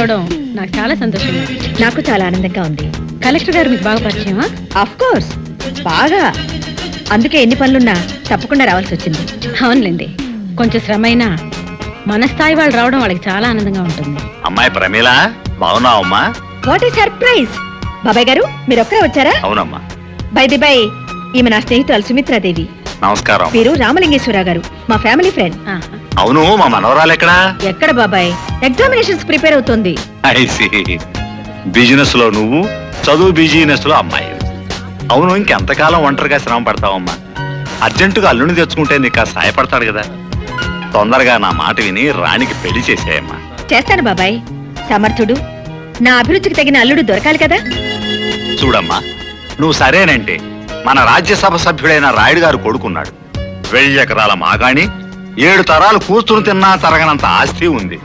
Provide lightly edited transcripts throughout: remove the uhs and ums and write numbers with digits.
కలవడం నాకు చాలా సంతోషంగా ఉంది. నాకు చాలా ఆనందంగా ఉంది. కలెక్టర్ గారు మీకు బాగా పరిచయమా? ఆఫ్ కోర్స్, బాగా. అందుకే ఎన్ని పనులున్నా తప్పకుండా రావాల్సి వచ్చింది. అవునులేండి, కొంచెం శ్రమైనా మన స్థాయి వాళ్ళు రావడం వాళ్ళకి చాలా ఆనందంగా ఉంటుంది. అమ్మాయి ప్రమీల, బాగున్నావమ్మా? వాట్ ఈ సర్ప్రైజ్! బాబాయ్ గారు మీరు ఒక్కరే వచ్చారా? అవునమ్మా. బై ది బై, ఈమె నా స్నేహితురాలు సుమిత్రాదేవి. నమస్కారం. మీరు రామలింగేశ్వరరావు గారు, మా ఫ్యామిలీ ఫ్రెండ్. అవును, మా మనవరాలు ఎక్కడా? ఎక్కడ బాబాయ్, ఎగ్జామినేషన్స్ ప్రిపేర్ అవుతోంది. బిజినెస్ లో నువ్వు, చదువు బిజినెస్ లో అమ్మాయి. అవును, ఇంకెంతకాలం ఒంటరిగా శ్రమ పడతావమ్మా? అర్జెంటుగా అల్లుని తెచ్చుకుంటే నీకు సాయపడతాడు కదా. తొందరగా నా మాట విని రాణికి పెళ్లి చేసేయమ్మా. చేస్తాను బాబాయ్. సమర్థుడు, నా అభిరుచికి తగిన అల్లుడు దొరకాలి కదా. చూడమ్మా, నువ్వు సరేనంటే మన రాజ్యసభ సభ్యుడైన రాయుడు గారు కొడుకున్నాడు. 1000 ఎకరాల మాగాణి, 7 తరాలు కూర్చుని తిన్నా తరగనంత ఆస్తి ఉంది.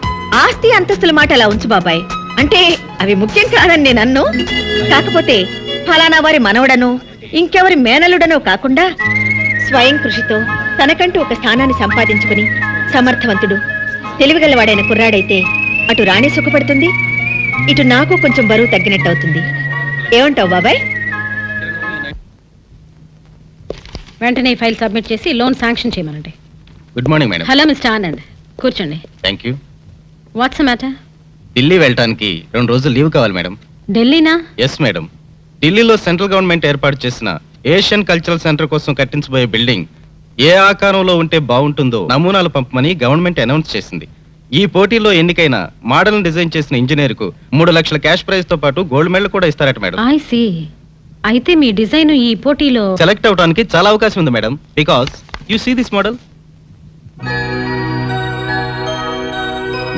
ఆస్తి అంతస్తుల మాట అలా ఉంచు బాబాయ్, అంటే అవి ముఖ్యం కాదని నేను అన్ను. కాకపోతే ఫలానా వారి మనవడనో ఇంకెవరి మేనలుడనో కాకుండా స్వయం కృషితో తనకంటూ ఒక స్థానాన్ని సంపాదించుకుని సమర్థవంతుడు, తెలివిగలవాడైన కుర్రాడైతే అటు రాణి సుఖపడుతుంది, ఇటు నాకు కొంచెం బరువు తగ్గినట్టు అవుతుంది. ఏమంటావు బాబాయ్? వెంటనే ఫైల్ సబ్మిట్ చేసి లోన్ శాంక్షన్ చేయమనండి. Good morning madam. Hello Mister Anand, కూర్చోండి. Thank you. What's matter? Delhi వెళ్ళటానికి 2 రోజులు లీవ్ కావాలి మేడం. ఢిల్లీనా? Yes madam. ఢిల్లీలో సెంట్రల్ గవర్నమెంట్ ఏర్పాటు చేసిన ఏషియన్ కల్చరల్ సెంటర్ కోసం కట్టించబోయే బిల్డింగ్ ఏ ఆకారంలో ఉంటే బాగుంటుందో నమూనాలు పంపమని గవర్నమెంట్ అనౌన్స్ చేసింది. ఈ పోటీలో ఎన్నికైన మోడల్ డిజైన్ చేసిన ఇంజనీర్ కు 3 లక్షల క్యాష్ ప్రైజ్ తో పాటు గోల్డ్ మెడల్ కూడా ఇస్తారట మేడం. I see. అయితే మీ డిజైన్ ఈ పోటీలో సెలెక్ట్ అవడానికి చాలా అవకాశం ఉంది madam. Because you see this model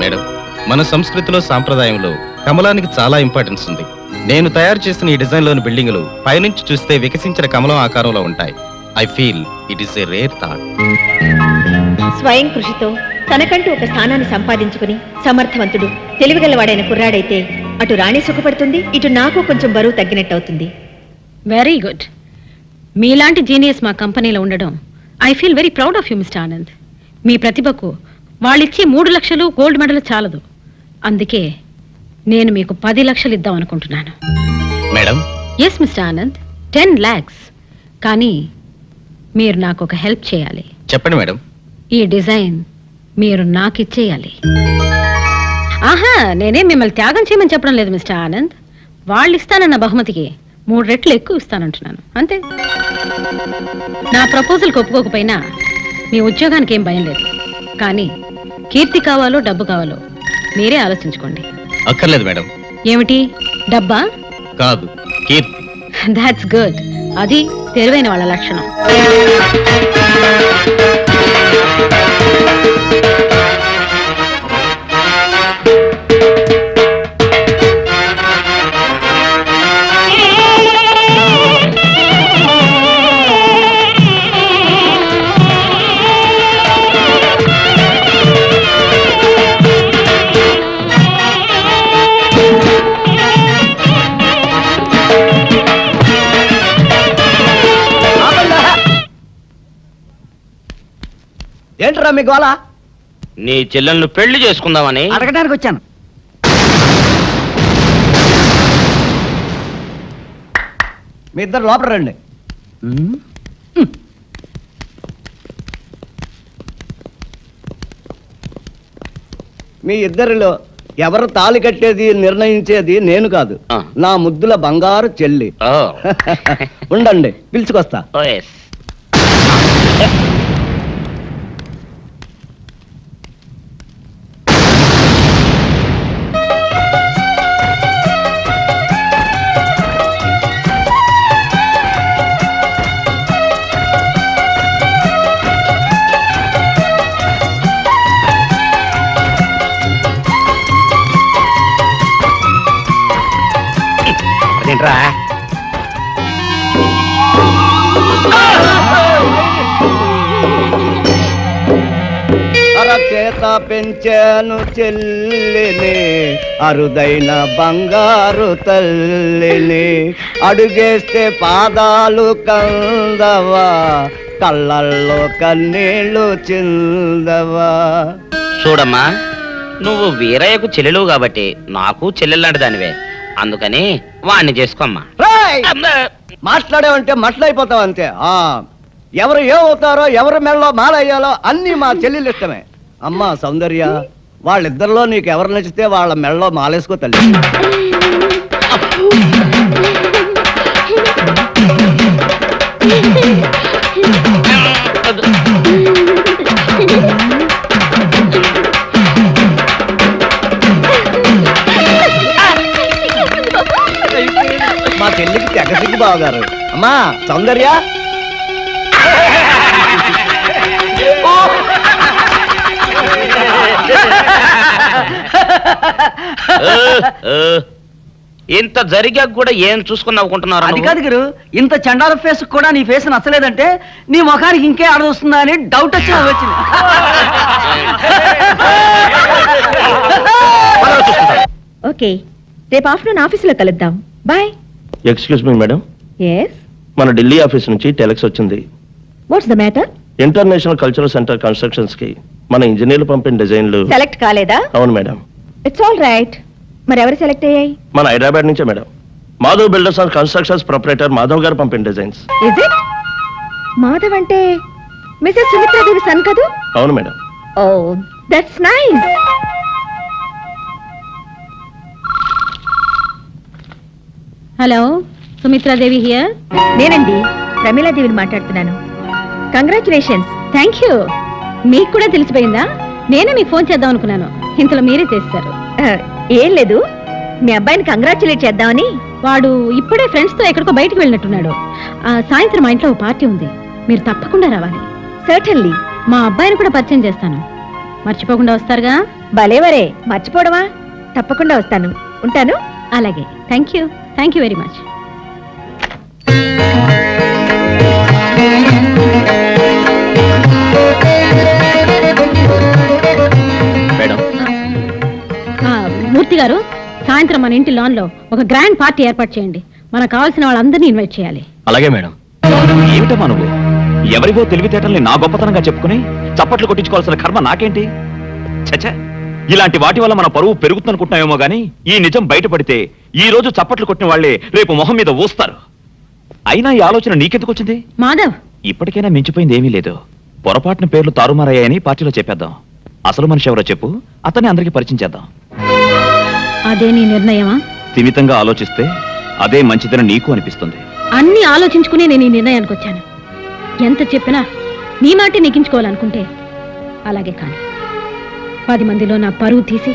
madam. మన సంస్కృతిలో సాంప్రదాయంలో కమలానికి చాలా ఇంపార్టెన్స్ ఉంది. నేను తయారు చేసిన ఈ డిజైన్ లోని బిల్డింగులు పైనుంచి చూస్తే వికసించిన కమలం ఆకారంలో ఉంటాయి. I feel it is a rare thought. స్వయం కృషితో తనకంటూ ఒక స్థానాన్ని సంపాదించుకుని సమర్థవంతుడు, తెలివిగలవాడైన కుర్రాడైతే అటు రాణి సుఖపడుతుంది, ఇటు నాకు కొంచెం బరువు తగ్గినట్టు అవుతుంది. Very good. మీలాంటి జీనియస్ మా కంపెనీలో ఉండడం I feel very proud of you Mister Anand. మీ ప్రతిభకు వాళ్ళిచ్చే 3 లక్షలు గోల్డ్ మెడల్ చాలదు. అందుకే నేను మీకు 10 లక్షలు ఇద్దాం అనుకుంటున్నాను. Madam. Yes mister Anand, 10 lakhs. కానీ మీరు నాకు ఒక హెల్ప్ చేయాలి. చెప్పండి మేడం. ఈ డిజైన్ మీరు నాకు ఇచ్చేయాలి. ఆహా, నేనే మిమ్మల్ని త్యాగం చేయమని చెప్పడం లేదు మిస్టర్ ఆనంద్. వాళ్ళు ఇస్తానన్న బహుమతికి 3 రెట్లు ఎక్కువ ఇస్తానంటున్నాను, అంతే. నా ప్రపోజల్కి ఒప్పుకోకపోయినా మీ ఉద్యోగానికి ఏం భయం లేదు. కానీ కీర్తి కావాలో డబ్బు కావాలో మీరే ఆలోచించుకోండి. అక్కర్లేదు మేడం. ఏమిటి, డబ్బా? కాదు, కీర్తి. That's good. అది తెలివైన వాళ్ళ లక్షణం. ఏంట్రా మీ గోళ? నీ చెల్లెలను పెళ్లి చేసుకుందామని అడగడానికి వచ్చాను. మీ ఇద్దరు లోపల రండి. మీ ఇద్దరిలో ఎవరు తాళి కట్టేది నిర్ణయించేది నేను కాదు, నా ముద్దుల బంగారు చెల్లి. ఉండండి, పిలుచుకొస్తా. అదేంట్రా? అరచేత పెంచాను చెల్లిని, అరుదైన బంగారు తల్లిని. అడుగేస్తే పాదాలు కందవా, కళ్ళల్లో కన్నీళ్లు చిందవా. చూడమ్మా, నువ్వు వీరయ్యకు చెల్లెలు కాబట్టి నాకు చెల్లెల్లాంటి దానివే, అందుకని వాణ్ణి చేసుకోమ్మా. రేయ్! మాట్లాడేవంటే మట్లయిపోతావు అంతే. ఎవరు ఏమవుతారో, ఎవరి మెళ్ళలో మాలయ్యాలో అన్ని మా చెల్లెలు ఇష్టమే. అమ్మా సౌందర్య, వాళ్ళిద్దరిలో నీకు ఎవరు నచ్చితే వాళ్ళ మెళ్ళలో మాలేసుకో తల్లి. మా చెల్లికి తెగసిగ్గు బావగారు. అమ్మా సౌందర్య, ఇంత జరిగాక కూడా ఏం చూసుకుని నవ్వుకుంటున్నారు? అది కాదు గురు, ఇంత చండాల ఫేస్ కూడా నీ ఫేస్ నచ్చలేదంటే నీ ముఖానికి ఇంకే ఆడదొస్తుందా అని డౌట్ వచ్చి వచ్చింది. ఓకే, రేపు ఆఫ్టర్నూన్ ఆఫీసులో కలుద్దాం. Bye. Excuse me madam, yes, మన ఢిల్లీ ఆఫీస్ నుంచి టెలెక్స్ వచ్చింది. What's the matter? International cultural centre constructions కి మన ఇంజనీర్లు పంపిన డిజైన్లు. సెలెక్ట్ కాలేదా? అవును మేడం. It's all right. మరి ఎవరు సెలెక్ట్ అయ్యాయి? మన హైదరాబాద్ నుంచే madam. Madhav builders and constructions proprietor Madhav గారు పంపిన డిజైన్స్. Is it? మాధవ్ అంటే మిసెస్ సుమిత్రాదేవి సన్ కదూ? అవును మేడం. Oh, that's nice. Hello, Sumitradevi here. నేనండి, ప్రమీలాదేవిని మాట్లాడుతున్నాను. కంగ్రాచులేషన్స్. Thank you. మీకు కూడా తెలిసిపోయిందా? నేనే మీకు ఫోన్ చేద్దాం అనుకున్నాను, ఇంతలో మీరే చేస్తారు. ఏం లేదు, మీ అబ్బాయిని కంగ్రాచులేట్ చేద్దామని. వాడు ఇప్పుడే ఫ్రెండ్స్ తో ఎక్కడికో బయటికి వెళ్ళినట్టున్నాడు. సాయంత్రం మా ఇంట్లో ఓ పార్టీ ఉంది, మీరు తప్పకుండా రావాలి. సర్టన్లీ. మా అబ్బాయిని కూడా పరిచయం చేస్తాను, మర్చిపోకుండా వస్తారుగా? భలేవరే, మర్చిపోవడమా? తప్పకుండా వస్తాను. ఉంటాను. అలాగే. Thank you very much. Madam, Murthy garu, సాయంత్రం మన ఇంటి లాన్ లో ఒక గ్రాండ్ పార్టీ ఏర్పాటు చేయండి. మనకు కావాల్సిన వాళ్ళందరినీ ఇన్వైట్ చేయాలి. అలాగే మేడం. ఏమిటమ్మా నువ్వు? ఎవరివో తెలివితేటల్ని నా గొప్పతనంగా చెప్పుకుని చప్పట్లు కొట్టించుకోవాల్సిన కర్మ నాకేంటి? చచ్చా, ఇలాంటి వాటి వల్ల మన పరువు పెరుగుతుందనుకుంటున్నామేమో గానీ ఈ నిజం బయటపడితే ఈ రోజు చప్పట్లు కొట్టిన వాళ్లే రేపు మొహం మీద ఊస్తారు. అయినా ఈ ఆలోచన నీకెందుకు వచ్చింది? మాధవ్, ఇప్పటికైనా మించిపోయింది ఏమీ లేదు. పొరపాటున పేర్లు తారుమారయ్యాయని పార్టీలో చెప్పేద్దాం. అసలు మనిషి ఎవరో చెప్పు, అతన్ని అందరికీ పరిచయం చేద్దాం. అదే నీ నిర్ణయమా? స్థిమితంగా ఆలోచిస్తే అదే మంచిదని నీకు అనిపిస్తుంది. అన్ని ఆలోచించుకుని నేను ఈ నిర్ణయానికి వచ్చాను. ఎంత చెప్పినా నీ మాటే నెగ్గించుకోవాలనుకుంటే అలాగే కానీ 10 మందిలో నా పరువు తీసి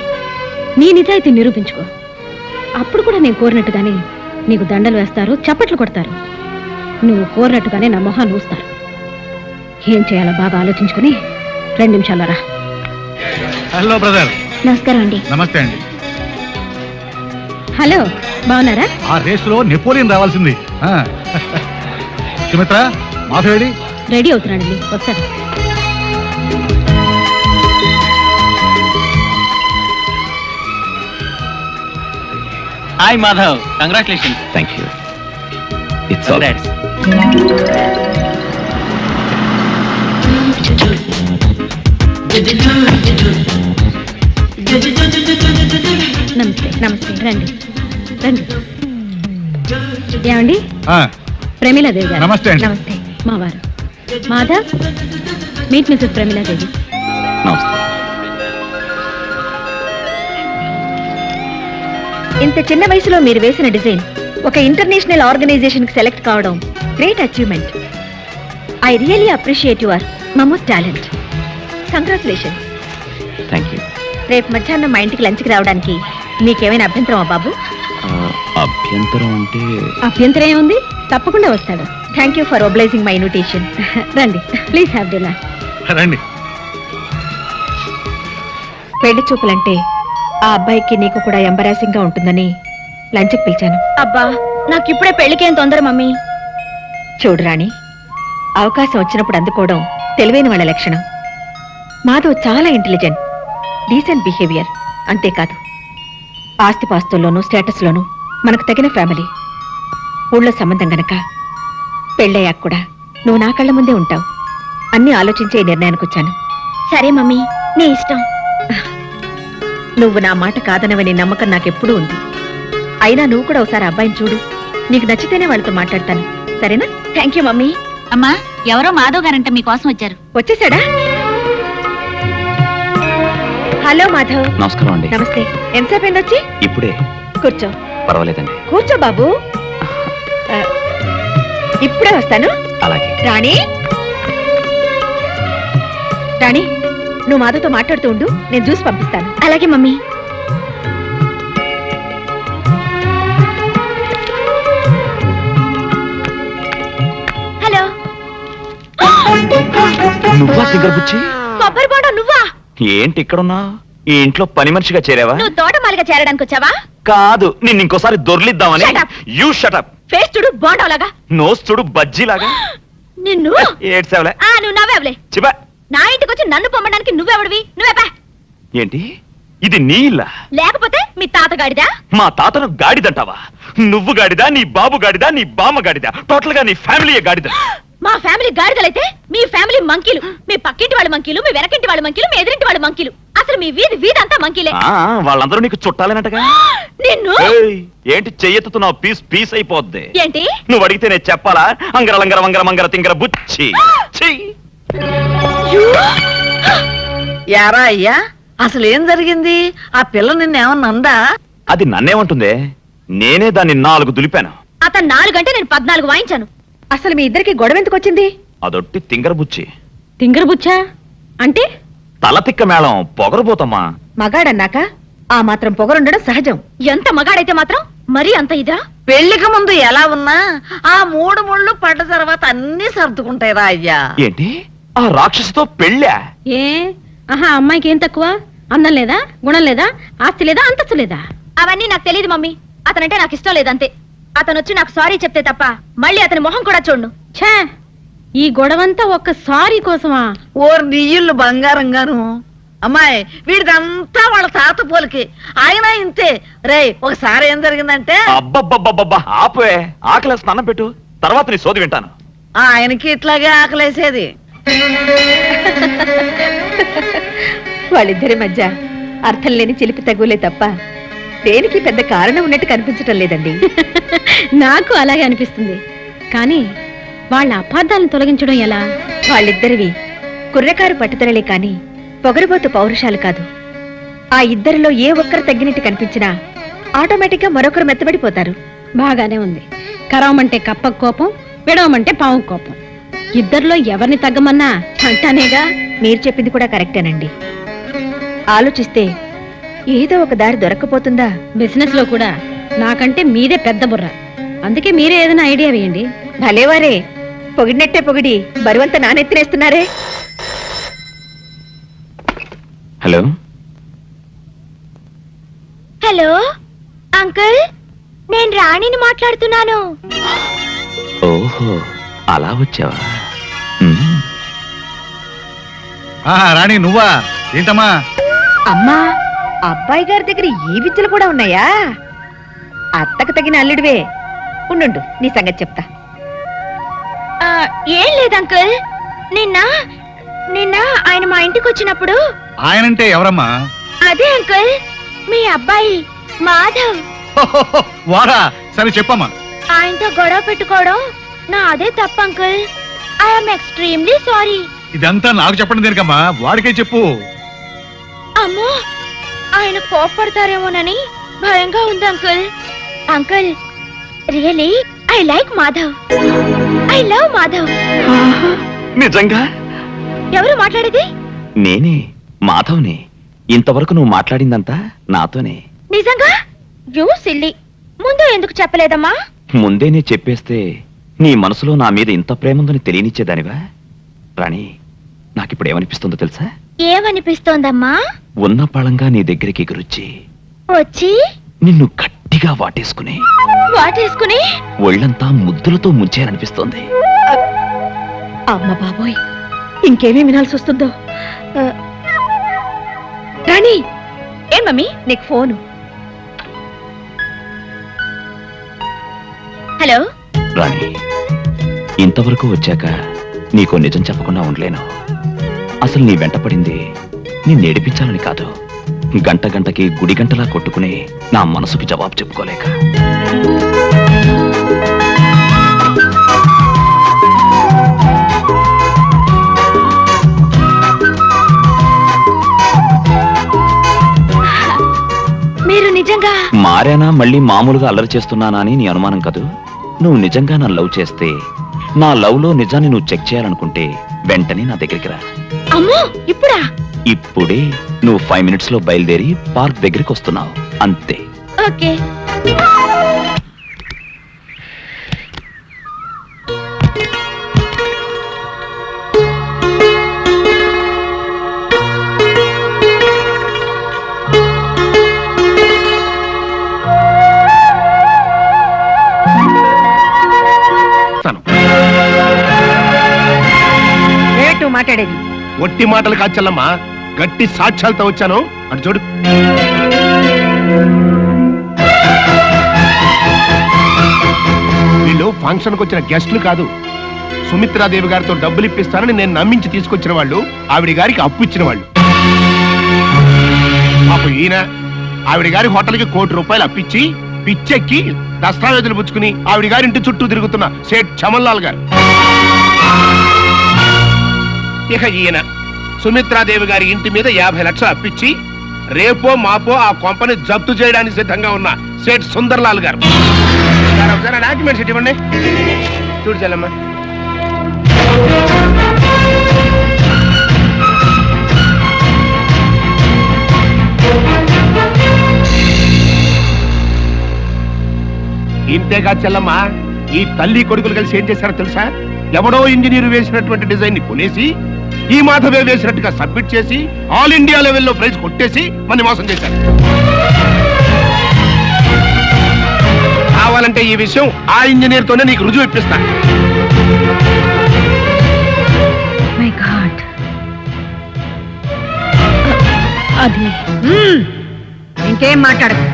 నీ నిజాయితీ నిరూపించుకో. అప్పుడు కూడా నేను కోరినట్టుగానే నీకు దండలు వేస్తారు, చప్పట్లు కొడతారు. నువ్వు కోరినట్టుగానే నా మొహాన్ని ఊస్తారు. ఏం చేయాలో బాగా ఆలోచించుకుని 2 నిమిషాల్లో రా. Hello brother. నమస్కారం అండి. నమస్తే అండి. హలో, బాగున్నారా? ఆ రేసులో నెపోలియన్ రావాల్సింది. సుమిత్ర, మాధవేడి రెడీ అవుతున్నాడండి, వస్తాడు. Hi Madhav, congratulation. Thank you. It's all right. నమస్తే. నమస్తే, రండి రండి. ఏమండి? ప్రమీలాదేవి గారు. నమస్తే అండి. నమస్తే. మా వారు మాధవ్, మీట్ మిసెస్ ప్రమీలాదేవి. నమస్తే. ఇంత చిన్న వయసులో మీరు వేసిన డిజైన్ ఒక ఇంటర్నేషనల్ ఆర్గనైజేషన్ కి సెలెక్ట్ కావడం great achievement. I really appreciate your momos talent. Congratulations. Thank you. రేపు మధ్యాహ్నం మా ఇంటికి లంచ్కి రావడానికి మీకేమైనా అభ్యంతరమా బాబు? అభ్యంతరం అంటే అభ్యంతరం ఏముంది, తప్పకుండా వస్తాడు. Thank you for obliging my invitation. రండి, ప్లీజ్ హ్యావ్ డిన్నర్. రండి. పెళ్లి చూపులంటే ఆ అబ్బాయికి నీకు కూడా ఎంబరాసింగ్ గా ఉంటుందని లంచ్కి పిలిచాను. అబ్బా, నాకు ఇప్పుడే పెళ్లికేం తొందర మమ్మీ. చూడు రాణి, అవకాశం వచ్చినప్పుడు అందుకోవడం తెలివైన వాళ్ళ లక్షణం. మాధవ్ చాలా ఇంటెలిజెంట్, డీసెంట్ బిహేవియర్. అంతేకాదు ఆస్తిపాస్తుల్లోనూ స్టేటస్లోనూ మనకు తగిన ఫ్యామిలీ. ఊళ్ళో సంబంధం గనక పెళ్ళయ్యాక కూడా నువ్వు నా కళ్ళ ముందే ఉంటావు. అన్నీ ఆలోచించే నిర్ణయానికి వచ్చాను. సరే మమ్మీ, నీ ఇష్టం. నువ్వు నా మాట కాదనవని నమ్మకం నాకెప్పుడూ ఉంది. అయినా నువ్వు కూడా ఒకసారి అబ్బాయిని చూడు. నీకు నచ్చితేనే వాళ్ళతో మాట్లాడతాను, సరేనా? Thank you mummy. అమ్మా, ఎవరో మాధవ్ గారంట మీకోసం వచ్చారు. వచ్చేసాడా? హలో మాధవ్. నమస్కారం అండి. నమస్తే. ఎంతసేపు అయింది వచ్చి? ఇప్పుడే. కూర్చో. పర్వాలేదండి. కూర్చో బాబు. ఇప్పుడే వస్తాను. అలాగే. రాణి, రాణి, నువ్వు మాధవ్తో మాట్లాడుతూ ఉండు, నేను జ్యూస్ పంపిస్తాను. అలాగే మమ్మీ. హలో. నువ్వా తింగర బుచ్చి? కొబ్బరి బోండం నువ్వా? ఏంటి ఇక్కడున్నా? ఈ ఇంట్లో పని మనిషిగా చేరావా? నువ్వు తోటమాలిగా చేరడానికి వచ్చావా? కాదు, నిన్ను ఇంకోసారి దొర్లిద్దామని. Shut up. You shut up. Face చూడు బోండంలాగా. నోస్ చూడు బజ్జీలాగా. నిన్ను ఏడ్సావులే. నువ్వు నవ్వేవలే. చిబా. నా ఇంటికి వచ్చి నన్ను పొమ్మడానికి నువ్వెవడివి? నువ్వే ఏంటి ఇది నీ ఇల్లా? లేకపోతే మీ తాతగాడిదా? మా తాతను గాడిదంటావా? నువ్వు గాడిదా, నీ బాబు గాడిదా, నీ బామ్మ గాడిదా, టోటల్ గా నీ ఫ్యామిలీయే గాడిద. మా ఫ్యామిలీ గాడిదలైతే మీ ఫ్యామిలీ మంకీలు. మీ పక్కింటి వాళ్ళ మంకీలు, మీ వెనకింటి వాళ్ళ మంకీలు, మీ ఎదురింటి వాళ్ళ మంకీలు. అసలు మీ వీధి అంతా మంకీలే. వాళ్ళందరూ నీకు చుట్టాలేనటగా. నిన్ను ఏంటి చెయ్యెత్తుతున్నావు? పీస్ పీస్ అయిపోద్ది. ఏంటి? నువ్వు అడిగితే నేను చెప్పాలా? అంగర లంగర వంగర మంగర తింగర బుచ్చి. ఛీ! యారా అయ్యా, అసలు ఏం జరిగింది? ఆ పిల్ల నిన్నేమన్నా అందా? అది నన్నేమంటుందే? నేనే దాన్ని 4 దులిపాను. అతను 4 గంటే నేను 14 వాయించాను. అసలు మీ ఇద్దరికి గొడవ ఎందుకు వచ్చింది? అదొట్టి తింగర బుచ్చి. తింగరబుచ్చా అంటే? తల తిక్క మేళం పొగరబోతమ్మా. మగాడన్నాక ఆ మాత్రం పొగరుండడం సహజం. ఎంత మగాడైతే మాత్రం మరీ అంత ఇదా? పెళ్లికి ముందు ఎలా ఉన్నా ఆ 3 ముళ్ళు పడ్డ తర్వాత అన్ని సర్దుకుంటాయిరా అయ్యా. ఏంటి ఆ రాక్షసితో పెళ్ళా? ఏ ఆహా, అమ్మాయికి ఏం తక్కువ? అందం లేదా, గుణం లేదా, ఆస్తి లేదా, అంతస్తు లేదా? అవన్నీ నాకు తెలియదు మమ్మీ. అతనంటే నాకు ఇష్టం లేదంతే. అతను వచ్చి నాకు సారీ చెప్తే తప్ప మళ్ళీ అతని మొహం కూడా చూడు. ఛే, ఈ గొడవంతా ఒక్క సారీ కోసమా? ఓర్ నీళ్ళు బంగారంగాను. అమ్మాయి, వీడిదంతా వాళ్ళ తాత పోలికి. ఆయన ఇంతే. రే, ఒకసారి ఏం జరిగిందంటే అబ్బబ్బబ్బబ్బబ్బా ఆపే. ఆకలేసి అన్నం పెట్టు, తర్వాత నీ సోది వింటాను. ఆయనకి ఇట్లాగే ఆకలేసేది. వాళ్ళిద్దరి మధ్య అర్థం లేని చిలిపి తగులే తప్ప దేనికి పెద్ద కారణం ఉన్నట్టు కనిపించటం లేదండి. నాకు అలాగే అనిపిస్తుంది. కానీ వాళ్ళ అపార్థాలను తొలగించడం ఎలా? వాళ్ళిద్దరివి కుర్రకారు పట్టుదలలే కాని పొగరుబోతు పౌరుషాలు కాదు. ఆ ఇద్దరిలో ఏ ఒక్కరు తగ్గినట్టు కనిపించినా ఆటోమేటిక్ గా మరొకరు మెత్తబడిపోతారు. బాగానే ఉంది. కరవమంటే కప్ప కోపం, విడవమంటే పావు కోపం. ఇద్దరిలో ఎవరిని తగ్గమన్నా అంటానేగా. మీరు చెప్పింది కూడా కరెక్టేనండి. ఆలోచిస్తే ఏదో ఒక దారి దొరక్కపోతుందా? బిజినెస్ లో కూడా నాకంటే మీదే పెద్ద బుర్ర. అందుకే మీరే ఏదైనా ఐడియా వేయండి. భలేవారే, పొగిడినట్టే పొగిడి బరువంత నానెత్తినేస్తున్నారే. హలో హలో అంకుల్, నేను రాణిని మాట్లాడుతున్నాను. ఓహో, అలా వచ్చావా? రాణి నువ్వా? ఏంటమ్మా? అమ్మా, అబ్బాయి గారి దగ్గర ఈ విద్యలు కూడా ఉన్నాయా? అత్తకు తగిన అల్లుడివే. ఉండు, నీ సంగతి చెప్తా. ఏం లేదు అంకుల్, నిన్న ఆయన మా ఇంటికి వచ్చినప్పుడు. ఆయనంటే ఎవరమ్మా? అదే అంకుల్, మీ అబ్బాయి మాధవ్. వారా? సరే చెప్పమ్మా. ఆయనతో గొడవ పెట్టుకోవడం నా అదే తప్ప అంకుల్. I'm extremely sorry. ఇదంతా నాకు చెప్పండి దేనికమ్మా? వాడికే చెప్పు. అమ్మో, ఆయన కోపడతారేమోనని భయంగా ఉంది uncle. Uncle, really I like Madhav. I love Madhav. నిజంగా? ఎవరు మాట్లాడేది? నేనే, మాధవ్ని. ఇంతవరకు నువ్వు మాట్లాడిందంతా నాతోనే. నిజంగా? యూ సిల్లీ, ముందు ఎందుకు చెప్పలేదమ్మా? ముందేనే చెప్పేస్తే నీ మనసులో నా మీద ఇంత ప్రేముందని తెలియనిచ్చేదానివా? రాణి, నాకిప్పుడు ఏమనిపిస్తుందో తెలుసా? ఏమనిపిస్తోందమ్మా? ఉన్న పళంగా నీ దగ్గరికి ఎగురొచ్చి వచ్చి నిన్ను గట్టిగా వాటేసుకుని వాటేసుకుని ఒళ్ళంతా ముద్దులతో ముంచేయాలనిపిస్తోంది. అమ్మ బాబోయ్, ఇంకేమీ వినాల్సి వస్తుందో. రాణి, ఏం మమ్మీ నీకు ఫోను? హలో రాణి, ఇంతవరకు వచ్చాక నీకో నిజం చెప్పకుండా ఉండలేను. అసలు నీ వెంట పడింది నిన్ను ఏడిపించాలని కాదు, గంట గంటకి గుడి గంటలా కొట్టుకుని నా మనసుకి జవాబు చెప్పుకోలేక. మీరు నిజంగా మారానా మళ్ళీ మామూలుగా అల్లరి చేస్తున్నానా అని నీ అనుమానం కదూ? నువ్వు నిజంగా నన్ను లవ్ చేస్తే, నా లవ్ లో నిజాన్ని నువ్వు చెక్ చేయాలనుకుంటే వెంటనే నా దగ్గరికి రా. అమ్మో ఇప్పుడా? ఇప్పుడే. నువ్వు 5 minutes లో బయలుదేరి పార్క్ దగ్గరికి వస్తున్నావు, అంతే. ఓకే. మాట్లాడేది ఒట్టి మాటలు కాదు చెల్లమ్మా, గట్టి సాక్ష్యాలతో వచ్చాను. అటు చూడు. వీళ్ళు ఫంక్షన్ కు వచ్చిన గెస్టులు కాదు. సుమిత్రాదేవి గారితో డబ్బులు ఇప్పిస్తానని నేను నమ్మించి తీసుకొచ్చిన వాళ్ళు, ఆవిడ గారికి అప్పు ఇచ్చిన వాళ్ళు. పాపం ఈయన ఆవిడ గారి హోటల్కి ₹1,00,00,000 అప్పిచ్చి పిచ్చెక్కి దస్తావేజులు పుచ్చుకుని ఆవిడ గారి ఇంటి చుట్టూ తిరుగుతున్న సేట్ చమన్లాల్ గారు. ఇక ఈయన సుమిత్రాదేవి గారి ఇంటి మీద 50 లక్షలు అప్పిచ్చి రేపో మాపో ఆ కొంపని జప్తు చేయడానికి సిద్ధంగా ఉన్న సేట్ సుందర్లాల్ గారు. డాక్యుమెంట్స్ ఇవ్వండి. చూడు చెల్లమ్మ. ఇంతేకాదు చెల్లమ్మ, ఈ తల్లి కొడుకులు కలిసి ఏం చేశారో తెలుసా? ఎవడో ఇంజనీర్ వేసినటువంటి డిజైన్ ని కొనేసి ఈ మాధవే వేసినట్టుగా సబ్మిట్ చేసి ఆల్ ఇండియా లెవెల్లో ప్రైజ్ కొట్టేసి మన మోసం చేశారు. కావాలంటే ఈ విషయం ఆ ఇంజనీర్ తోనే నీకు రుజువు ఇప్పిస్తా. My God. అది ఇంకేం మాట్లాడదు.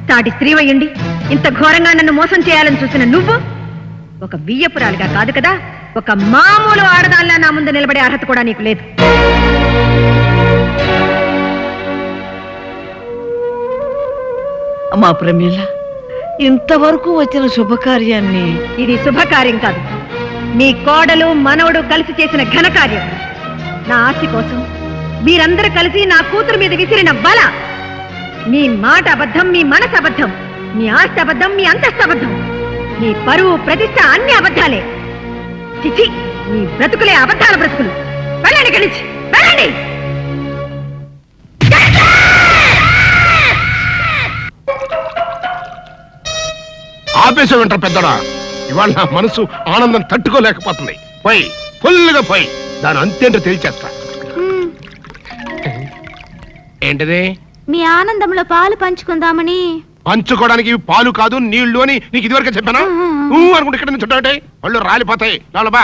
తాటి స్త్రీ అయ్యండి ఇంత ఘోరంగా నన్ను మోసం చేయాలని చూసిన నువ్వు ఒక బియ్యపురాలుగా కాదు కదా, ఒక మామూలు ఆడదాల్లా నా ముందు నిలబడే అర్హత కూడా నీకు లేదు. అమ్మా ప్రమీల, ఇంతవరకు వచ్చిన శుభకార్యాన్ని ఇది శుభకార్యం కాదు, మీ కోడలు మనవడు కలిసి చేసిన ఘనకార్యం. నా ఆస్తి కోసం మీరందరూ కలిసి నా కూతురు మీద విసిరిన బల. మీ మాట అబద్ధం, మీ మనసు అబద్ధం, మీ ఆస్తి అబద్ధం, మీ అంతస్తు అబద్ధం, మీ పరువు ప్రతిష్ట అన్ని అబద్ధాలే. చిచి, మీ బ్రతుకులే అబద్ధాల బ్రతుకులు. వెళ్ళండి కలిసి వెళ్ళండి. ఆపేసే వింటారు పెద్దడా. ఇవాళ నా మనసు ఆనందం తట్టుకోలేకపోతుంది. పోయి ఫుల్గా పోయి దాని అంతేంటో తెలిచేస్తా. ఏంటిది? మీ ఆనందంలో పాలు పంచుకుందామని. పంచుకోవడానికి ఇవి పాలు కాదు నీళ్లు అని నీకు ఇదివరకే చెప్పానా? అనుకుంటే ఇక్కడ నుంచి చుట్టాటే వాళ్ళు రాలిపోతాయి. బా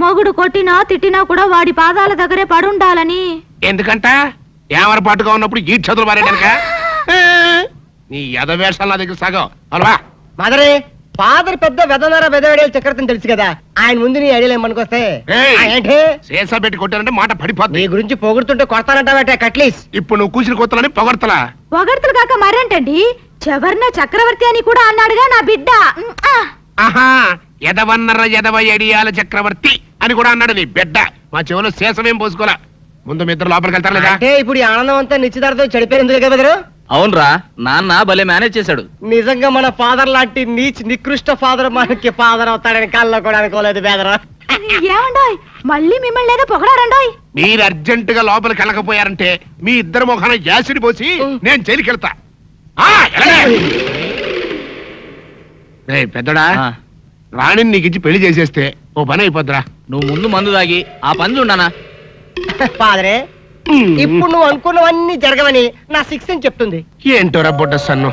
మొగుడు కొట్టినా తిట్టినా కూడా వాడి పాదాల దగ్గరే పడుండాలని. ఎందుకంట ఏమరపాటుగా ఉన్నప్పుడు ఈ చదువులు మారేడానిక? నీ ఎదవేషాలు నా దగ్గర సాగం. అలవా మదరే ఫాదర్ పెద్ద వెదనారా వెదవేడేలు చక్రవర్తిని తెలుసు కదా, ఆయన ముందు నీ ఐడియా ఏమనుకొస్తే ఏంటి శేషా పెట్టి కొట్టానంటే మాట పడిపోతుంది. నీ గురించి పొగుడుతుంటే కొడతానంటావటే కట్లీస్. ఇప్పుడు నువ్వు కూసిన కొత్తలని పొగడతలా? పొగడ్తలు కాక మరేంటండి, చెవర్న చక్రవర్తి అని కూడా అన్నాడుగా నా బిడ్డ. ఆహా, ఎదవన్నర ఎదవ ఎడియాల చక్రవర్తి అని కూడా అన్నాడు నీ బిడ్డ. మా చెవులో శేషమేం పోసుకోలా. ముందు మీ ఇద్దరు లోపలికి వెళ్తారు లేదా? అంటే ఇప్పుడు ఈ ఆనందం అంతా నిశ్చితార్థం చెడిపోయింది కదా బెదరు. అవునరా, నాన్న భలే మేనేజ్ చేశాడు. నిజంగా మన ఫాదర్ లాంటి నీచ్ నికృష్ట ఫాదర్ మనకి ఫాదర్ అవుతాడని కళ్ళలో కూడా అనుకోలేదు బెదరు. ఏమండోయ్, మళ్ళీ మిమ్మల్ని ఏదో పొగడారండోయ్. మీరు అర్జెంట్ గా లోపలికి వెళ్ళకపోయారంటే మీ ఇద్దరు మొఖాన యాసిడ్ పోసి నేను జైలుకి వెళ్తా. పెద్దడా, రాణిని నీకు ఇచ్చి పెళ్లి చేసేస్తే ఓ పని అయిపోద్రా. నువ్వు ముందు మందు తాగి ఆ పని చూడనా? ఫాదరే, ఇప్పుడు నువ్వు అనుకున్నవన్నీ జరగవని నా 6 అని చెప్తుంది. ఏంటోరా బుడ్డ సన్ను,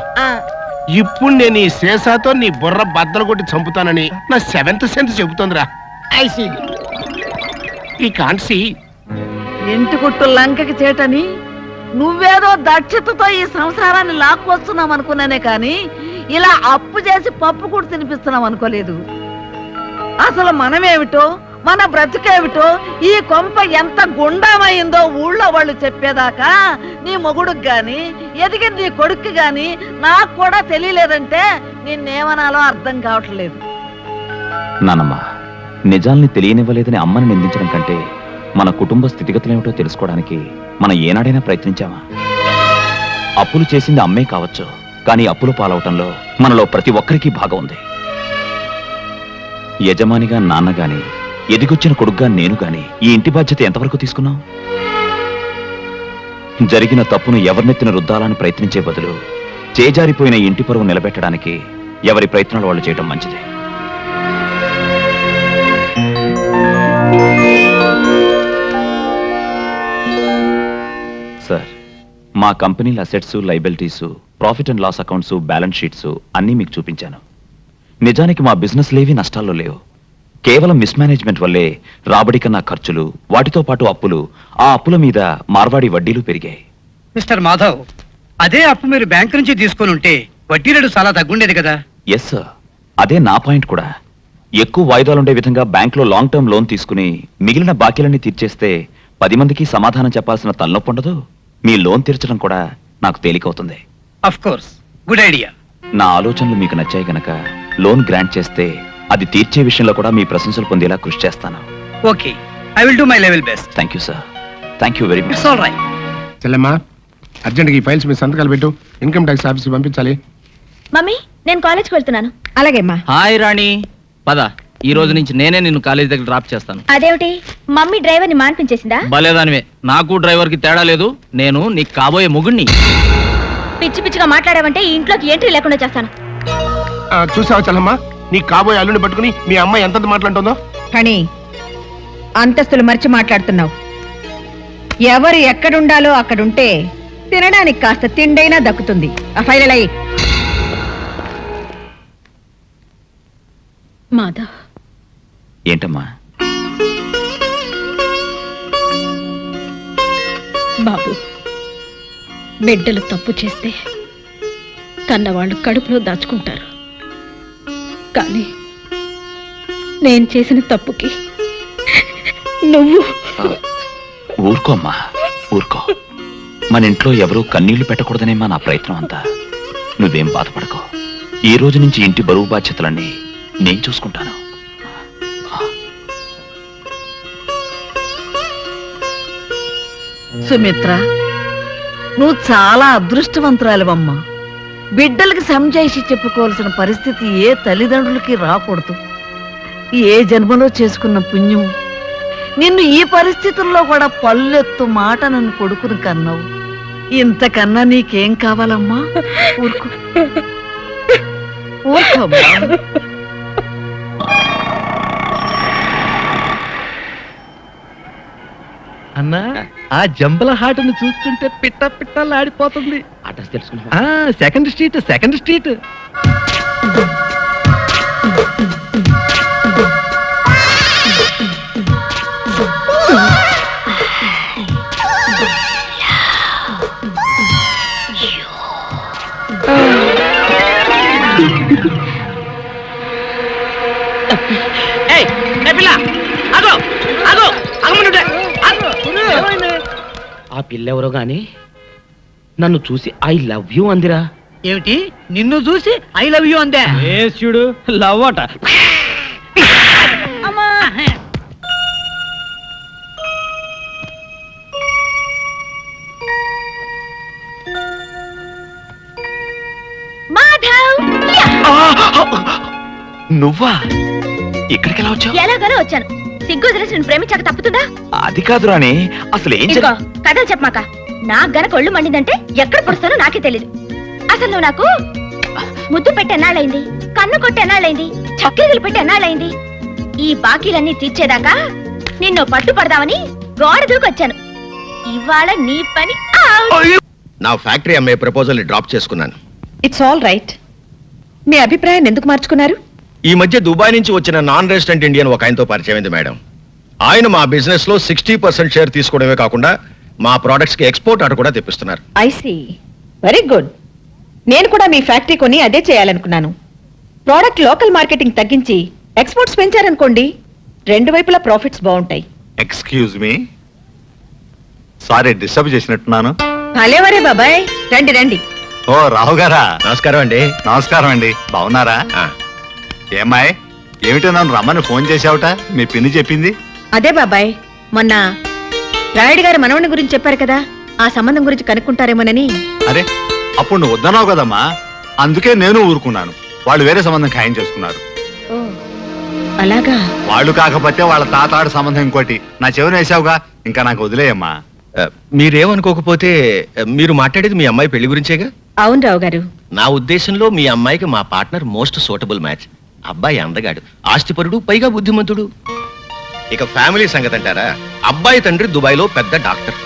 ఇప్పుడు నేను ఈ శేషాతో నీ బుర్ర బద్దలు కొట్టి చంపుతానని నా 7th సెన్స్ చెబుతోందిరా. ఈ కాన్సీ ఇంటి కుట్టు లంకకి చేటని నువ్వేదో దక్షతతో ఈ సంసారాన్ని లాక్కొస్తున్నాం అనుకున్నానే కాని ఇలా అప్పు చేసి పప్పు కూడా తినిపిస్తున్నాం అనుకోలేదు. అసలు మనమేమిటో మన బ్రతుకేమిటో ఈ కొంప ఎంత గుండమైందో ఊళ్ళో వాళ్ళు చెప్పేదాకా నీ మొగుడుకు గాని ఎదిగిన నీ కొడుక్కి గాని నాకు కూడా తెలియలేదంటే నిన్నేమనాలో అర్థం కావట్లేదు. నానమ్మ, నిజాల్ని తెలియనివ్వలేదని అమ్మని నిందించడం కంటే మన కుటుంబ స్థితిగతులేమిటో తెలుసుకోవడానికి మనం ఏనాడైనా ప్రయత్నించామా? అప్పులు చేసింది అమ్మే కావచ్చు, కానీ అప్పులు పాలవటంలో మనలో ప్రతి ఒక్కరికి భాగం ఉంది. యజమానిగా నాన్న గాని, ఎదిగొచ్చిన కొడుగ్గా నేను గాని ఈ ఇంటి బాధ్యత ఎంతవరకు తీసుకున్నాం? జరిగిన తప్పును ఎవరినెత్తిన రుద్దాలని ప్రయత్నించే బదులు చేజారిపోయిన ఇంటి పరువు నిలబెట్టడానికి ఎవరి ప్రయత్నాలు వాళ్ళు చేయడం మంచిది. సార్, మా కంపెనీల assets, liabilities, profit and loss accounts, balance sheets అన్నీ మీకు చూపించాను. నిజానికి మా బిజినెస్ లేవి నష్టాల్లో లేవు. కేవలం మిస్మేనేజ్మెంట్ వల్లే రాబడి కన్నా ఖర్చులు, వాటితో పాటు అప్పులు, ఆ అప్పుల మీద మార్వాడి వడ్డీలు పెరిగాయి. మిస్టర్ మాధవ్, అదే అప్పు మీరు బ్యాంకు నుంచి తీసుకొని ఉంటే వడ్డీ రేటు చాలా తగ్గుండేది కదా. ఎస్ సార్, అదే నా పాయింట్ కూడా. ఎక్కువ వాయిదాలుండే విధంగా బ్యాంకులో లాంగ్ టర్మ్ లోన్ తీసుకుని మిగిలిన బాకీలన్నీ తీర్చేస్తే 10 మందికి సమాధానం చెప్పాల్సిన తలనొప్పి ఉండదు. మీ లోన్ తీర్చడం కూడా నాకు తేలికవుతుంది. Of course, good idea. నా ఆలోచనలు మీకు నచ్చాయి గనక లోన్ గ్రాంట్ చేస్తే అది తీర్చే విషయంలో కూడా మీ ప్రశంసలు పొందేలా కృషి చేస్తాను. Okay, I will do my level best. Thank you sir, thank you very much. It's all right. చెల్లెమ్మా, అర్జెంట్గా ఈ ఫైల్స్ మీ సంతకాలు పెట్టు, ఇన్కమ్ ట్యాక్స్ ఆఫీస్కి పంపించాలి. మమ్మీ, నేను కాలేజ్కి వెళ్తున్నాను. అలాగేమ్మా. హాయ్ రాణి, పద. ఈ రోజు నుంచి నేనే నిన్ను కాలేజ్ దగ్గర డ్రాప్ చేస్తాను. అదేమిటి, మమ్మీ డ్రైవర్ని మాన్పించేసిందా? భలేదానివే, నాకు డ్రైవర్ కి తేడా లేదు. నేను నీకు కాబోయే మొగుణ్ణి. పిచ్చి పిచ్చిగా మాట్లాడావంటే ఈ ఇంట్లోకి ఎంట్రీ లేకుండా చేస్తాను. చూసావా చెల్లమ్మా, నీ కాబోయే అల్లుని పట్టుకుని మీ అమ్మాయి ఎంత మాట్లాడుతుందో. కానీ అంతస్తులు మర్చి మాట్లాడుతున్నావు. ఎవరు ఎక్కడుండాలో అక్కడుంటే తినడానికి కాస్త తిండైనా దక్కుతుంది. ఆ ఫైల్ అయ్యి. మాధవ్, ఏంటమ్మా? బాబు, బిడ్డలు తప్పు చేస్తే కన్నవాళ్ళు కడుపులో దాచుకుంటారు. కానీ నేను చేసిన తప్పుకి నువ్వు ఊరుకోమ్మా, ఊరుకో. మన ఇంట్లో ఎవరూ కన్నీళ్లు పెట్టకూడదనేమా నా ప్రయత్నం అంతా. నువ్వేం బాధపడకో. ఈ రోజు నుంచి ఇంటి బరువు బాధ్యతలన్నీ నేను చూసుకుంటాను. సుమిత్ర, నువ్వు చాలా అదృష్టవంతురాలివమ్మా. బిడ్డలకి సంజాయిషి చెప్పుకోవాల్సిన పరిస్థితి ఏ తల్లిదండ్రులకి రాకూడదు. ఏ జన్మలో చేసుకున్న పుణ్యం నిన్ను ఈ పరిస్థితుల్లో కూడా పల్లెత్తు మాట నన్ను కొడుకుని కన్నావు. ఇంతకన్నా నీకేం కావాలమ్మా? ఊరుకో, ఊరుకోమ్మా. అన్నా, ఆ జంబల హాటను చూస్తుంటే పిట్ట పిట్టలాడిపోతుంది. అడ్రస్ తెలుసుకున్నా. Second street, second street. ఆ పిల్లెవరో గాని నన్ను చూసి ఐ లవ్ యూ అందిరా. ఏమిటి, నిన్ను చూసి ఐ లవ్ యూ అందే? చూడు, లవ్ అట. నువ్వా? ఇక్కడికి ఎలా వచ్చావు? ఎలాగోలా వచ్చాను. సిగ్గు వదిలేసి నేను ప్రేమించాక తప్పుతుందా? అది కాదు రాణి, అసలు ఏం ఇదిగో, కథలు చెప్పమాక. నాకు గనక ఒళ్ళు మండిందంటే ఎక్కడ పొడుస్తానో నాకే తెలీదు. అసలు నువ్వు నాకు ముద్దు పెట్టి ఎన్నాళ్ళైంది, కన్ను కొట్టి ఎన్నాళ్ళైంది, చక్కెరలు పెట్టి ఎన్నాళ్ళైంది. ఈ బాకీలన్నీ తీర్చేదాకా నిన్ను పట్టుపడదామని గోడ దూకొచ్చాను. ఇవాళ నీ పని. నా ఫ్యాక్టరీ అమ్మే ప్రపోజల్ డ్రాప్ చేసుకున్నాను. It's all right. మీ అభిప్రాయాన్ని ఎందుకు మార్చుకున్నారు? ఈ మధ్య దుబాయ్ నుంచి వచ్చిన నాన్ రెసిడెంట్ ఇండియన్ ఒక ఆయనతో పరిచయం అయింది మేడం. ఆయన మా బిజినెస్ లో 60% షేర్ తీసుకోవడమే కాకుండా మా ప్రొడక్ట్స్ కి ఎక్స్పోర్ట్ ఆర్డర్ కూడా తెప్పిస్తున్నారు. I see, very good. నేను కూడా మీ ఫ్యాక్టరీ కొని అదే చేయాలనుకున్నాను. ప్రోడక్ట్ లోకల్ మార్కెటింగ్ తగ్గించి ఎక్స్పోర్ట్స్ పెంచారనుకోండి, రెండు వైపులా ప్రాఫిట్స్ బాగుంటాయి. ఎక్స్క్యూజ్ మీ, సారీ డిస్టర్బ్ చేసినట్టున్నాను. భలేవరే బాబాయ్, రండి రండి. ఓ రావు గారా, నమస్కారం అండి. నమస్కారం అండి. బాగున్నారా? ఏమాయ్, ఏమిటో నన్ను రమ్మని ఫోన్ చేసావుట? మీ పిన్ని చెప్పింది. అదే బాబాయ్, మొన్న రాయుడు గారి మనవని గురించి చెప్పారు కదా, ఆ సంబంధం గురించి కనుక్కుంటారేమోనని. అరే, అప్పుడు నువ్వు వద్దన్నావు కదమ్మా, అందుకే నేను ఊరుకున్నాను. వాళ్ళు వేరే సంబంధం ఖాయం చేసుకున్నారు. ఓ అలాగా? వాళ్ళు కాకపోతే వాళ్ళ తాతాడు సంబంధం ఇంకోటి నా చెవిని వేసావుగా, ఇంకా నాకు వదిలేయమ్మా. మీరేమనుకోకపోతే మీరు మాట్లాడేది మీ అమ్మాయి పెళ్లి గురించేగా? అవును రావు గారు. నా ఉద్దేశంలో మీ అమ్మాయికి మా పార్ట్నర్ మోస్ట్ సూటబుల్ మ్యాచ్. అబ్బాయి అందగాడు, ఆస్తిపరుడు, పైగా బుద్ధిమంతుడు. ఇక ఫ్యామిలీ సంగతి అంటారా, అబ్బాయి తండ్రి దుబాయ్లో పెద్ద డాక్టర్,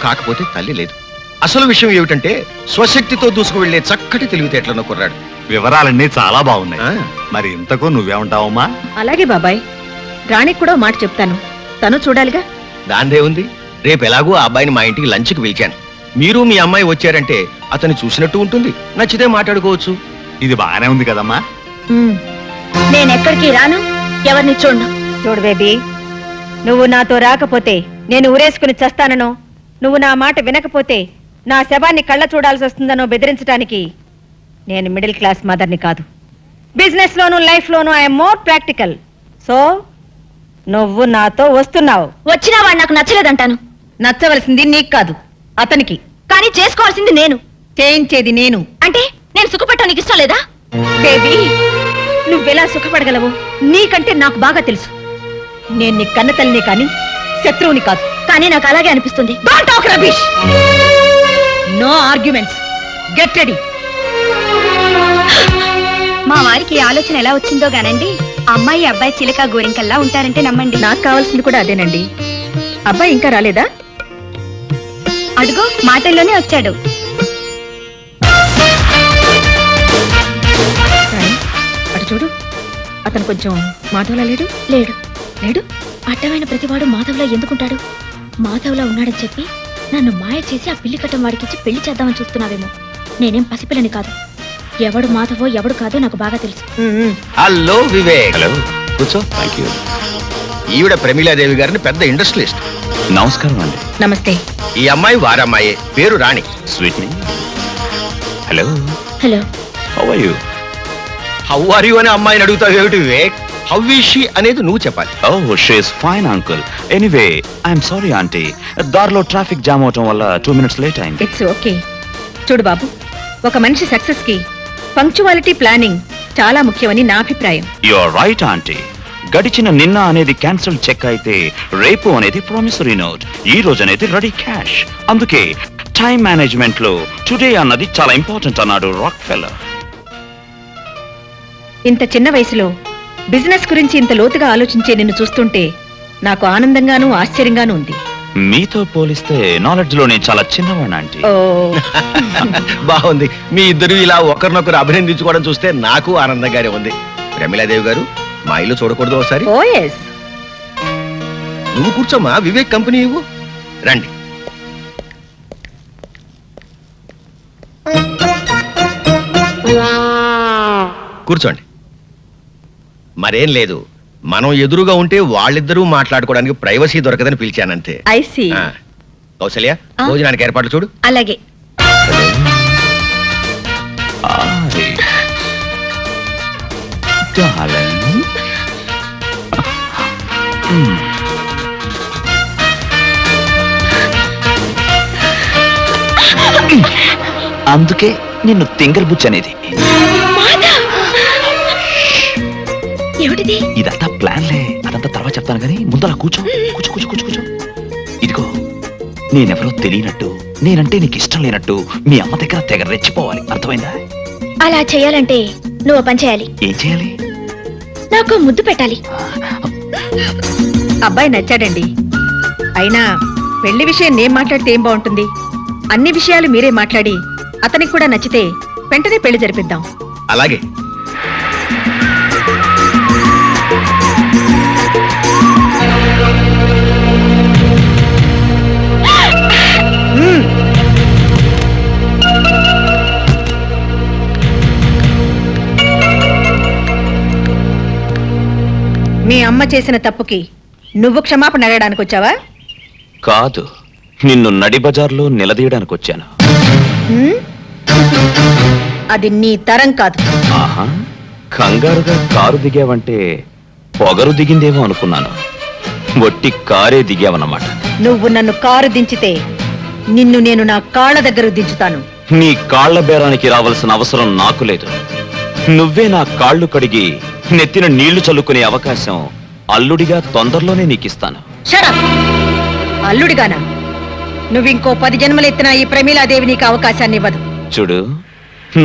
కాకపోతే తల్లి లేదు. అసలు విషయం ఏమిటంటే స్వశక్తితో దూసుకు వెళ్లే చక్కటి తెలివితేటలను కుర్రాడు. వివరాలన్నీ చాలా బాగున్నాయి. మరి ఇంతకు నువ్వేమంటావమ్మా? అలాగే బాబాయ్, రాణికి కూడా మాట చెప్తాను, తను చూడాలిగా. దాందే ఉంది. రేపు ఎలాగో ఆ అబ్బాయిని మా ఇంటికి లంచ్కి పిలిచాను. మీరు మీ అమ్మాయి వచ్చారంటే అతన్ని చూసినట్టు ఉంటుంది, నచ్చితే మాట్లాడుకోవచ్చు. ఇది బాగానే ఉంది కదమ్మా. నేనెక్కడికి రాను, ఎవరిని చూడను. చూడు బేబీ, నువ్వు నాతో రాకపోతే నేను ఊరేసుకుని చస్తాననో, నువ్వు నా మాట వినకపోతే నా శవాన్ని కళ్ళ చూడాల్సి వస్తుందనో బెదిరించడానికి నేను మిడిల్ క్లాస్ మదర్ని కాదు. Business loan, life loan I'm more practical. So నువ్వు నాతో వస్తున్నావు. వచ్చినా వాడు నాకు నచ్చలేదంటాను. నచ్చవలసింది నీకు కాదు, అతనికి. కానీ చేసుకోవాల్సింది నేను. చేయించేది నేను. అంటే నేను సుఖపట్టడం నీకు ఇష్టం లేదా? బేబీ, నువ్వెలా సుఖపడగలవు నీకంటే నాకు బాగా తెలుసు. నేను నీ కన్న తల్లిని కానీ శత్రువుని కాదు. కానీ నాకు అలాగే అనిపిస్తుంది. Don't talk rubbish. No arguments. Get ready. మా వారికి ఆలోచన ఎలా వచ్చిందో గానండి, అమ్మాయి అబ్బాయి చిలక గోరింకల్లా ఉంటారంటే నమ్మండి. నాకు కావాల్సింది కూడా అదేనండి. అబ్బాయి ఇంకా రాలేదా? అడుగు, మాటల్లోనే వచ్చాడు. అటు చూడు, అతను కొంచెం మాధవలా లేడు. లేడు లేడు అడ్డమైన ప్రతివాడు మాధవ్లా ఎందుకుంటాడు? మాధవ్లా ఉన్నాడని చెప్పి నన్ను మాయ చేసి ఆ పిల్లి కట్టం వాడికిచ్చి పెళ్లి చేద్దామని చూస్తున్నావేమో. నేనేం పసిపిల్లని కాదు. ఎవడు మాధవో ఎవడు కాదో నాకు బాగా తెలుసు. హలో వివేక్. హలో, కూర్చో. Thank you. ఈవిడ ప్రమీలాదేవి గారిని పెద్ద ఇండస్ట్రియలిస్ట్. నమస్కారం అండి. నమస్తే. ఈ అమ్మాయి వారమ్మాయే, పేరు రాణి. స్వీట్ మీ. Hello. Hello. How are you? How are you అని అమ్మాయిని అడుగుతావు ఏమిటి వివేక్? హౌ ఈజ్ షీ అనేది నువ్వు చెప్పాలి. ఓ, she is fine uncle. Anyway, I'm sorry aunty, దారిలో ట్రాఫిక్ జామ్ అవటం వల్ల 2 minutes లేట్ అయింది. It's okay. చూడు బాబు, ఒక మనిషి సక్సెస్ కి పంక్చువాలిటీ, ప్లానింగ్ చాలా ముఖ్యమని నా అభిప్రాయం. You are right aunty. గడిచిన నిన్న అనేది క్యాన్సిల్ చెక్ అయితే రేపు అనేది ప్రామిసరీ నోట్, ఈ రోజు అనేది రెడీ క్యాష్. అందుకే టైం మేనేజ్మెంట్ లో టుడే అన్నది చాలా ఇంపార్టెంట్ అన్నాడు రాక్ ఫెల్లర్. ఇంత చిన్న వయసులో బిజినెస్ గురించి ఇంత లోతుగా ఆలోచించే నిన్ను చూస్తుంటే నాకు ఆనందంగానూ ఆశ్చర్యంగానూ ఉంది. మీతో పోలిస్తే నాలెడ్జ్ లో నేను చాలా చిన్నవాడిని ఆంటీ. ఓ బాగుంది. మీ ఇద్దరు ఇలా ఒకరినొకరు అభినందించుకోవడం చూస్తే నాకు ఆనందంగానే ఉంది. ప్రమీలాదేవి గారు, మా ఇల్లు చూడకూడదు ఒకసారి? ఓ ఎస్. నువ్వు కూర్చోమ్మా, వివేక్ కంపెనీ ఇవ్వు. రండి. కూర్చోండి. మరేం లేదు, మనం ఎదురుగా ఉంటే వాళ్ళిద్దరూ మాట్లాడుకోవడానికి ప్రైవసీ దొరకదని పిలిచానంతే. I see. కౌసల్య, భోజనానికి ఏర్పాట్లు చూడు. అలాగే. అందుకే నిన్ను తింగర్ బుచ్ అనేది. ఏమిటిది? ఇదంతా ప్లాన్లే, అదంతా తర్వాత చెప్తాను కానీ ముందు అలా కూర్చో. కూర్చో కూర్చో కూర్చో కూర్చో. ఇదిగో, నేనెవరో తెలియనట్టు, నేనంటే నీకు ఇష్టం లేనట్టు మీ అమ్మ దగ్గర తెగ రెచ్చిపోవాలి, అర్థమైందా? అలా చేయాలంటే నువ్వు పని చేయాలి. ఏం చేయాలి? నాకు ముద్దు పెట్టాలి. అబ్బాయి నచ్చాడండి. అయినా పెళ్లి విషయం నేను మాట్లాడితే ఏం బాగుంటుంది? అన్ని విషయాలు మీరే మాట్లాడి అతనికి కూడా నచ్చితే వెంటనే పెళ్లి జరిపిద్దాం. అలాగే. మీ అమ్మ చేసిన తప్పుకి నువ్వు క్షమాపణ అడగడానికి వచ్చావా? కాదు, నిన్ను నడి బజార్లో నిలదీయడానికి వచ్చాను. హ్మ్? అది నీ తరం కాదు. ఆహా, కంగారుగా కారు దిగావంటే పొగరు దిగిందేమో అనుకున్నాను. వట్టి కారే దిగావన్నమాట. నువ్వు నన్ను కారు దించితే నిన్ను నేను నా కాళ్ళ దగ్గర దించుతాను. నీ కాళ్ల బేరానికి రావాల్సిన అవసరం నాకు లేదు. నువ్వే నా కాళ్ళు కడిగి నెత్తిన నీళ్లు చల్లుకునే అవకాశం అల్లుడిగా తొందరలోనే నీకిస్తాను. షడప్! అల్లుడిగానా? నువ్వింకో 10 జన్మలెత్తినా ఈ ప్రమీలాదేవి నీకు అవకాశాన్ని ఇవ్వదు. చూడు,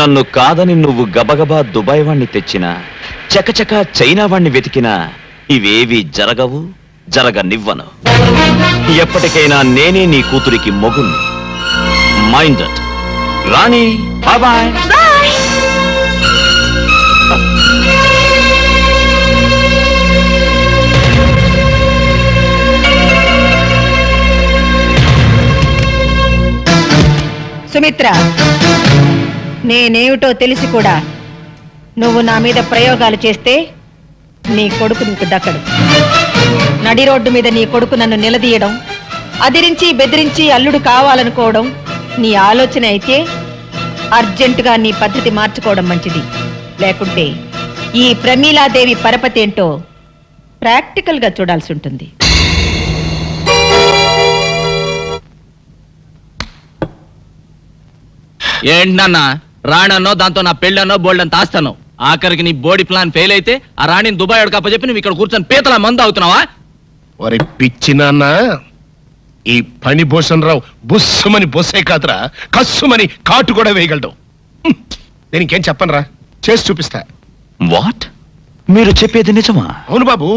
నన్ను కాదని నువ్వు గబగబా దుబాయ్ వాణ్ణి తెచ్చినా, చకచక చైనా వాణ్ణి వెతికినా ఇవేవి జరగవు, జరగనివ్వను. ఎప్పటికైనా నేనే నీ కూతురికి మొగుణ్ణి. Mind it. Rani, bye. Sumitra, నేనేమిటో తెలిసి కూడా నువ్వు నా మీద ప్రయోగాలు చేస్తే నీ కొడుకు నీకు దక్కడు. నడి రోడ్డు మీద నీ కొడుకు నన్ను నిలదీయడం, అదిరించి బెదిరించి అల్లుడు కావాలనుకోవడం నీ ఆలోచన అయితే అర్జెంటుగా నీ పద్ధతి మార్చుకోవడం మంచిది. లేకుంటే ఈ ప్రమీలాదేవి పరపతి ఏంటో ప్రాక్టికల్ గా చూడాల్సి ఉంటుంది. ఏంటన్నా రాణన్నో దాంతో నా పెళ్ళన్నో బోల్డంత ఆస్తాను. ఆఖరికి నీ బోడీ ప్లాన్ ఫెయిల్ అయితే ఆ రాణిని దుబాయ్ అడకప్ప నువ్వు ఇక్కడ కూర్చొని పీతల మందు అవుతున్నావా? ఒరే పిచ్చి నాన్న, ఈ పని భూషణ్ రావు బుస్సుమని బొస్సే కాదురా, కస్సుమని కాటు కూడా వేయగలడు. నేను ఇంకేం చెప్పను రా, చేసి చూపిస్తా. వాట్? మీరు చెప్పేది నిజమా? అవును బాబు.